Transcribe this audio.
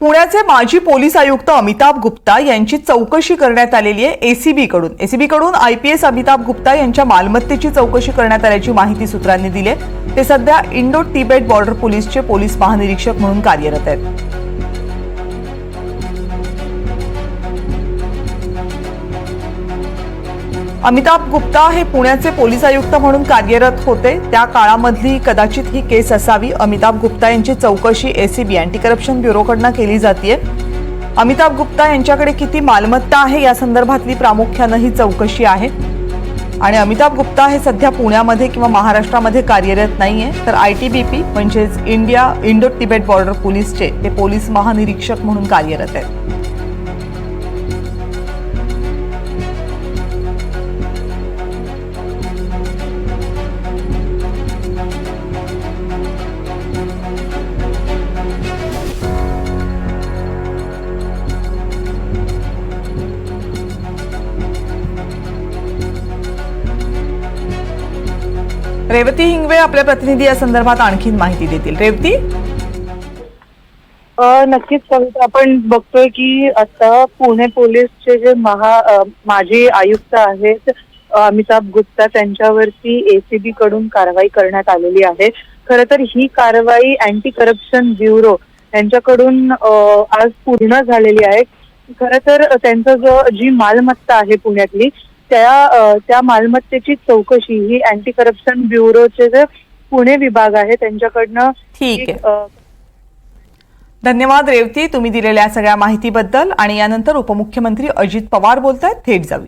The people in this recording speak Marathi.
पुण्याचे माजी पोलीस आयुक्त अमिताभ गुप्ता यांची चौकशी करण्यात आलेली आहे एसीबी कडून आयपीएस अमिताभ गुप्ता यांच्या मालमत्तेची चौकशी करण्यात आल्याची माहिती सूत्रांनी दिली आहे। ते सध्या इंडो तिबेट बॉर्डर पोलीसचे पोलीस महानिरीक्षक म्हणून कार्यरत आहेत। अमिताभ गुप्ता हे पुण्याचे पोलीस आयुक्त म्हणून कार्यरत होते। त्या काळामधली कदाचित ही केस असावी। अमिताभ गुप्ता यांची चौकशी एसीबी अँटी करप्शन ब्युरोकडून केली जाते। अमिताभ गुप्ता यांच्याकडे किती मालमत्ता आहे या संदर्भातली प्रामुख्याने ही चौकशी आहे। आणि अमिताभ गुप्ता हे सध्या पुण्यामध्ये किंवा महाराष्ट्रामध्ये कार्यरत नाहीये, तर आयटीबीपी म्हणजेच इंडो तिबेट बॉर्डर पोलीसचे ते पोलीस महानिरीक्षक म्हणून कार्यरत आहेत। रेवती हिंगवे आपल्या प्रतिनिधी या संदर्भात आणखी माहिती देतील। रेवती, नक्कीच कविता, आपण बघतोय की आता पुणे पोलीसचे जे माजी आयुक्त आहेत अमिताभ गुप्ता त्यांच्यावरती एसीबी कडून कारवाई करण्यात आलेली आहे। खरं तर ही कारवाई अँटी करप्शन ब्युरो यांच्याकडून आज पूर्ण झालेली आहे। खरं तर त्यांचं जी मालमत्ता आहे पुण्यातली त्या मालमत्तेची चौकशी ही अँटी करप्शन ब्युरोचे जे पुणे विभाग आहे त्यांच्याकडनं। ठीक आहे, धन्यवाद रेवती, तुम्ही दिलेल्या सगळ्या माहितीबद्दल। आणि यानंतर उपमुख्यमंत्री अजित पवार बोलतायत, थेट जाऊया।